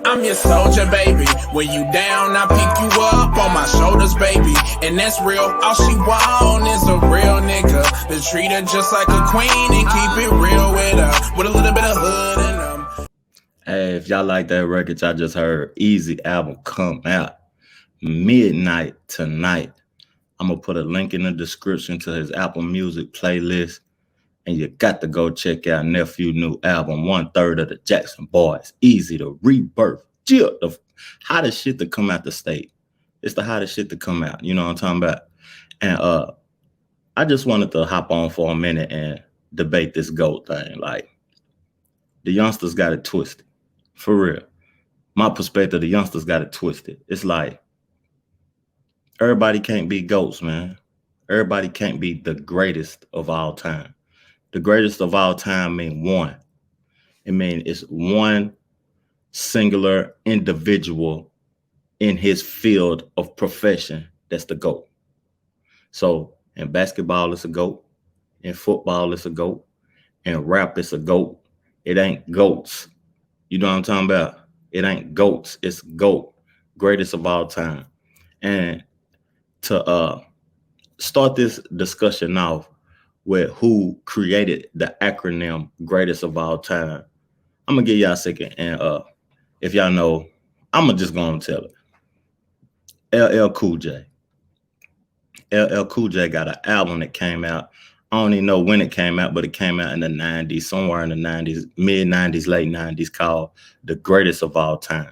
I'm your soldier, baby. When you down, I pick you up on my shoulders, baby. And that's real. All she want is a real nigga to treat her just like a queen and keep it real with her, with a little bit of hood in them. Hey, if y'all like that record I just heard, Easy album come out midnight tonight. I'm gonna put a link in the description to his Apple Music playlist. And you got to go check out Nephew new album, 1/3 of the Jackson Boys. Easy to rebirth. The hottest shit to come out the state. It's the hottest shit to come out. You know what I'm talking about? And I just wanted to hop on for a minute and debate this GOAT thing. Like, the youngsters got it twisted. For real. My perspective, the youngsters got it twisted. It's like, everybody can't be GOATs, man. Everybody can't be the greatest of all time. The greatest of all time mean one. It means it's one singular individual in his field of profession that's the GOAT. So in basketball, it's a GOAT. In football, it's a GOAT. In rap, it's a GOAT. It ain't GOATs. You know what I'm talking about? It ain't GOATs. It's GOAT. Greatest of all time. And to start this discussion off with who created the acronym greatest of all time, I'm gonna give y'all a second. And if y'all know, I'm gonna just go and tell it. LL Cool J. LL Cool J got an album that came out. I don't even know when it came out, but it came out in the 90s, somewhere in the 90s, mid 90s, late 90s, called The Greatest of All Time.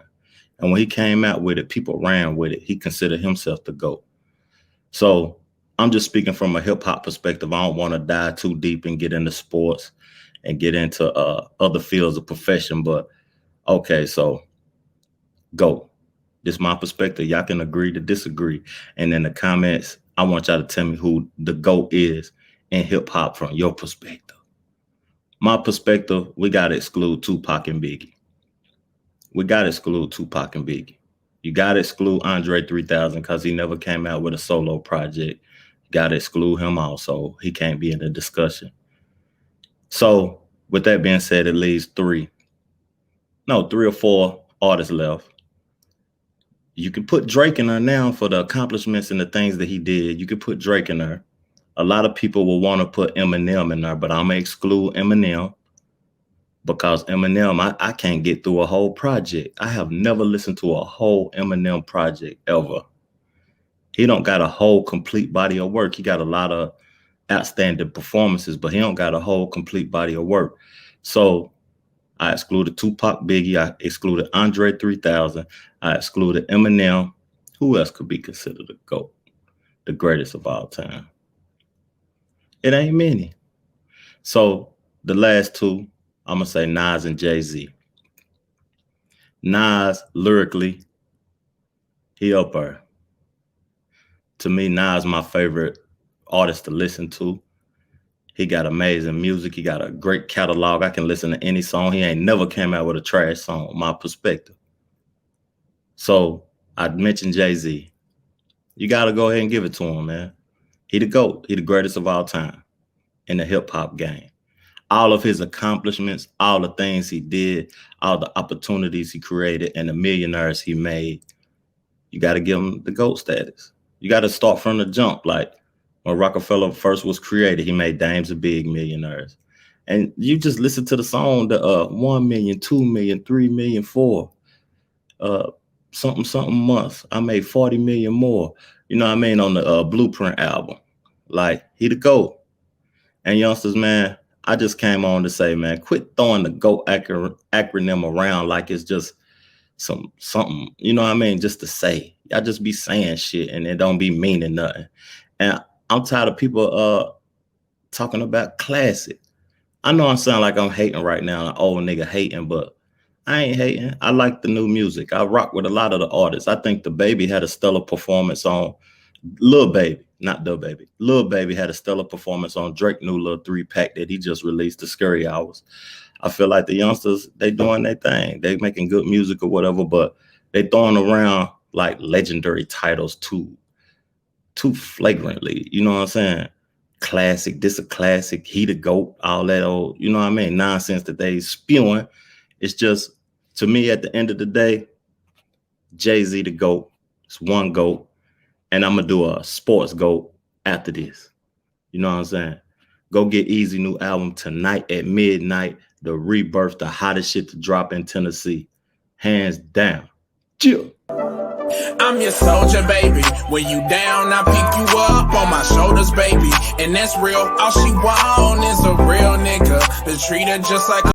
And when he came out with it, people ran with it. He considered himself the GOAT. So I'm just speaking from a hip hop perspective. I don't want to dive too deep and get into sports and get into other fields of profession. But okay, so GOAT. This is my perspective. Y'all can agree to disagree. And in the comments, I want y'all to tell me who the GOAT is in hip hop from your perspective. My perspective, we got to exclude Tupac and Biggie. We got to exclude Tupac and Biggie. You got to exclude Andre 3000 because he never came out with a solo project. You got to exclude him also. He can't be in the discussion. So with that being said, it leaves three or four artists left. You can put Drake in there now for the accomplishments and the things that he did. You could put Drake in there. A lot of people will want to put Eminem in there, but I'm going to exclude Eminem because Eminem, I can't get through a whole project. I have never listened to a whole Eminem project ever. He don't got a whole complete body of work. He got a lot of outstanding performances, but he don't got a whole complete body of work. So I excluded Tupac, Biggie. I excluded Andre 3000. I excluded Eminem. Who else could be considered a GOAT? The greatest of all time. It ain't many. So the last two, I'm going to say Nas and Jay-Z. Nas, lyrically, he up there. To me, Nas my favorite artist to listen to. He got amazing music. He got a great catalog. I can listen to any song. He ain't never came out with a trash song, my perspective. So I mentioned Jay-Z. You got to go ahead and give it to him, man. He the GOAT. He the greatest of all time in the hip-hop game. All of his accomplishments, all the things he did, all the opportunities he created, and the millionaires he made, you got to give him the GOAT status. You got to start from the jump. Like when Rockefeller first was created, he made dames of big millionaires. And you just listen to the song, the 1 million, 2 million, 3 million, 4, something months. I made 40 million more. You know what I mean? On the Blueprint album. Like, he the GOAT. And youngsters, man, I just came on to say, man, quit throwing the GOAT acronym around like it's just something, you know what I mean, just to say. Y'all just be saying shit and it don't be meaning nothing. And I'm tired of people talking about classic. I know I sound like I'm hating right now, an old nigga hating, but I ain't hating. I like the new music. I rock with a lot of the artists. I think the Baby had a stellar performance on Lil Baby, not the Baby. Lil Baby had a stellar performance on Drake new little 3-pack that he just released, The Scary Hours. I feel like the youngsters, they doing their thing. They making good music or whatever, but they throwing around like legendary titles too flagrantly. You know what I'm saying? Classic, this a classic, he the GOAT, all that old, you know what I mean? Nonsense that they spewing. It's just To me, at the end of the day, Jay-Z the GOAT. It's one GOAT. And I'm going to do a sports GOAT after this. You know what I'm saying? Go get Easy new album tonight at midnight. The Rebirth, the hottest shit to drop in Tennessee. Hands down. Chill. I'm your soldier, baby. When you down, I pick you up on my shoulders, baby. And that's real. All she want is a real nigga to treat her just like a